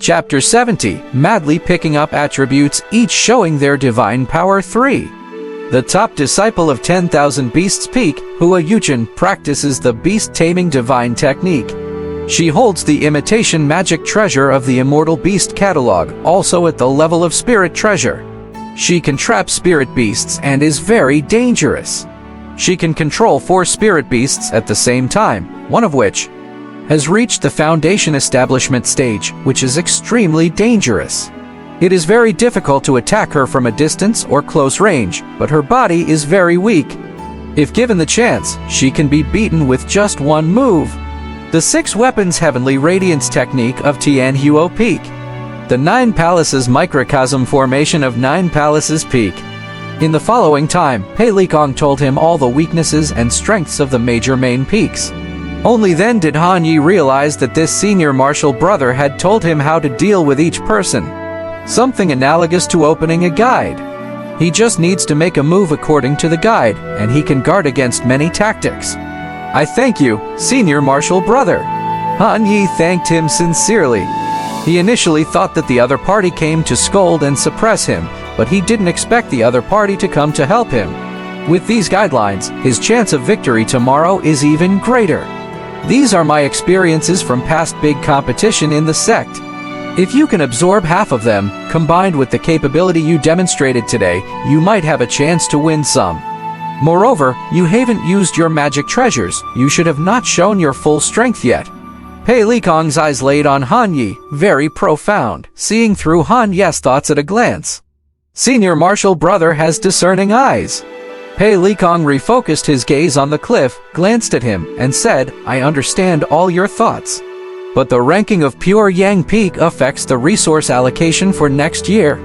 Chapter 70, madly picking up attributes, each showing their divine power. 3. The top disciple of 10,000 Beasts Peak, Hua Yuchen, practices the beast-taming divine technique. She holds the imitation magic treasure of the Immortal Beast Catalog, also at the level of Spirit Treasure. She can trap spirit beasts and is very dangerous. She can control 4 spirit beasts at the same time, one of which has reached the Foundation Establishment stage, which is extremely dangerous. It is very difficult to attack her from a distance or close range, but her body is very weak. If given the chance, she can be beaten with just one move. The 6 Weapons Heavenly Radiance Technique of Tianhuo Peak. The 9 Palaces Microcosm Formation of 9 Palaces Peak. In the following time, Pei Likong told him all the weaknesses and strengths of the major main peaks. Only then did Han Yi realize that this senior martial brother had told him how to deal with each person. Something analogous to opening a guide. He just needs to make a move according to the guide, and he can guard against many tactics. I thank you, senior martial brother. Han Yi thanked him sincerely. He initially thought that the other party came to scold and suppress him, but he didn't expect the other party to come to help him. With these guidelines, his chance of victory tomorrow is even greater. These are my experiences from past big competition in the sect. If you can absorb half of them, combined with the capability you demonstrated today, you might have a chance to win some. Moreover, you haven't used your magic treasures. You should have not shown your full strength yet. Pei Likong's eyes laid on Han Yi, very profound, seeing through Han Yi's thoughts at a glance. Senior martial brother has discerning eyes. Pei Likong refocused his gaze on the cliff, glanced at him, and said, I understand all your thoughts. But the ranking of Pure Yang Peak affects the resource allocation for next year.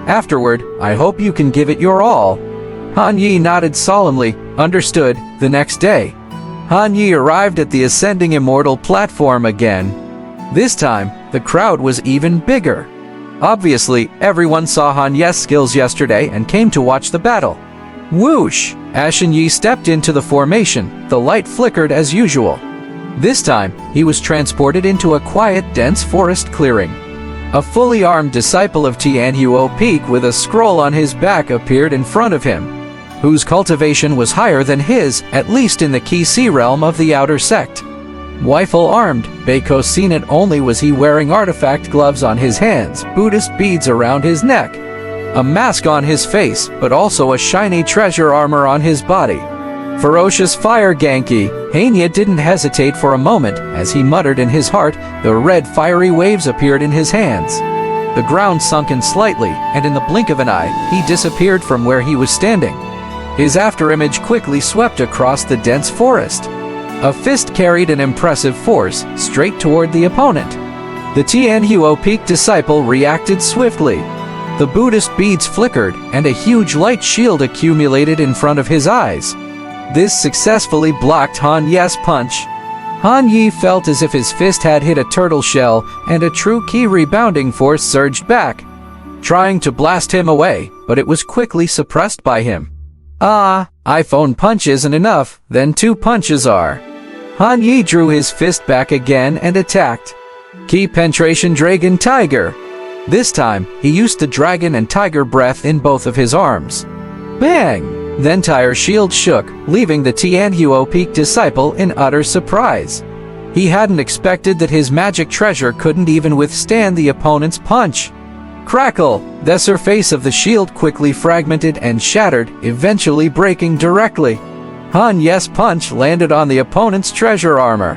Afterward, I hope you can give it your all. Han Yi nodded solemnly, understood. The next day, Han Yi arrived at the Ascending Immortal platform again. This time, the crowd was even bigger. Obviously, everyone saw Han Yi's skills yesterday and came to watch the battle. Whoosh! Ashen Yi stepped into the formation. The light flickered as usual. This time, he was transported into a quiet, dense forest clearing. A fully armed disciple of Tianhuo Peak with a scroll on his back appeared in front of him, whose cultivation was higher than his, at least in the Qi Si realm of the outer sect. Rifle armed, Beiko seen it only was he wearing artifact gloves on his hands, Buddhist beads around his neck, a mask on his face, but also a shiny treasure armor on his body. Ferocious fire Genki. Hanya didn't hesitate for a moment. As he muttered in his heart, the red fiery waves appeared in his hands. The ground sunk in slightly, and in the blink of an eye, he disappeared from where he was standing. His afterimage quickly swept across the dense forest. A fist carried an impressive force, straight toward the opponent. The Tianhuo Peak disciple reacted swiftly. The Buddhist beads flickered, and a huge light shield accumulated in front of his eyes. This successfully blocked Han Yi's punch. Han Yi felt as if his fist had hit a turtle shell, and a true Qi rebounding force surged back, trying to blast him away, but it was quickly suppressed by him. iPhone punch isn't enough, then 2 punches are. Han Yi drew his fist back again and attacked. Qi Penetration Dragon Tiger. This time, he used the dragon and tiger breath in both of his arms. Bang! The entire shield shook, leaving the Tianhuo Peak disciple in utter surprise. He hadn't expected that his magic treasure couldn't even withstand the opponent's punch. Crackle! The surface of the shield quickly fragmented and shattered, eventually breaking directly. Han Yi's punch landed on the opponent's treasure armor.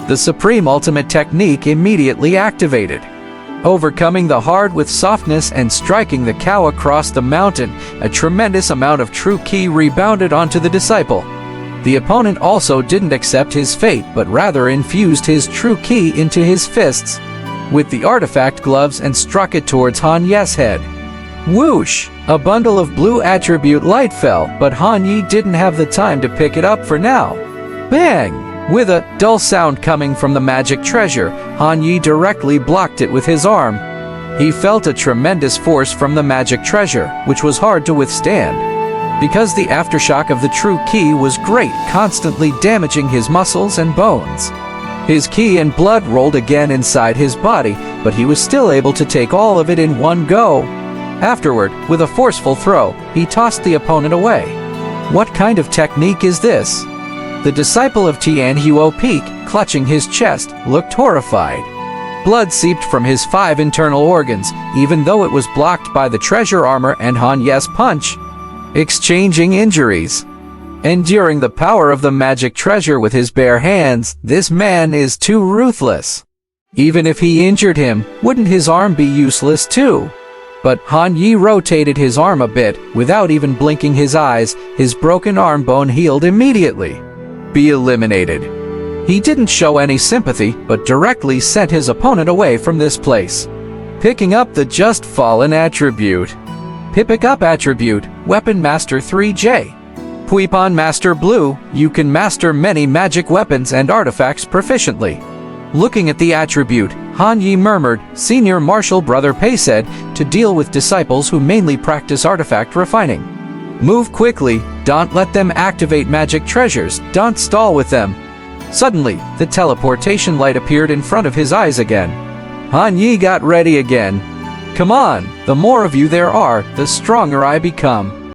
The supreme ultimate technique immediately activated, overcoming the hard with softness and striking the cow across the mountain. A tremendous amount of true Qi rebounded onto the disciple. The opponent also didn't accept his fate, but rather infused his true Qi into his fists with the artifact gloves and struck it towards Han Yi's head. Whoosh! A bundle of blue attribute light fell, but Han Yi didn't have the time to pick it up for now. Bang! With a dull sound coming from the magic treasure, Han Yi directly blocked it with his arm. He felt a tremendous force from the magic treasure, which was hard to withstand, because the aftershock of the true Qi was great, constantly damaging his muscles and bones. His ki and blood rolled again inside his body, but he was still able to take all of it in one go. Afterward, with a forceful throw, he tossed the opponent away. What kind of technique is this? The disciple of Tianhuo Peak, clutching his chest, looked horrified. Blood seeped from his 5 internal organs, even though it was blocked by the treasure armor and Han Ye's punch. Exchanging injuries. Enduring the power of the magic treasure with his bare hands, this man is too ruthless. Even if he injured him, wouldn't his arm be useless too? But Han Yi rotated his arm a bit, without even blinking his eyes. His broken arm bone healed immediately. Be eliminated. He didn't show any sympathy, but directly sent his opponent away from this place. Picking up the just fallen attribute. Pick up attribute, Weapon Master 3J. Puipon Master Blue, you can master many magic weapons and artifacts proficiently. Looking at the attribute, Han Yi murmured, Senior Martial Brother Pei said, to deal with disciples who mainly practice artifact refining. Move quickly, don't let them activate magic treasures, don't stall with them. Suddenly, the teleportation light appeared in front of his eyes again. Han Yi got ready again. Come on, the more of you there are, the stronger I become.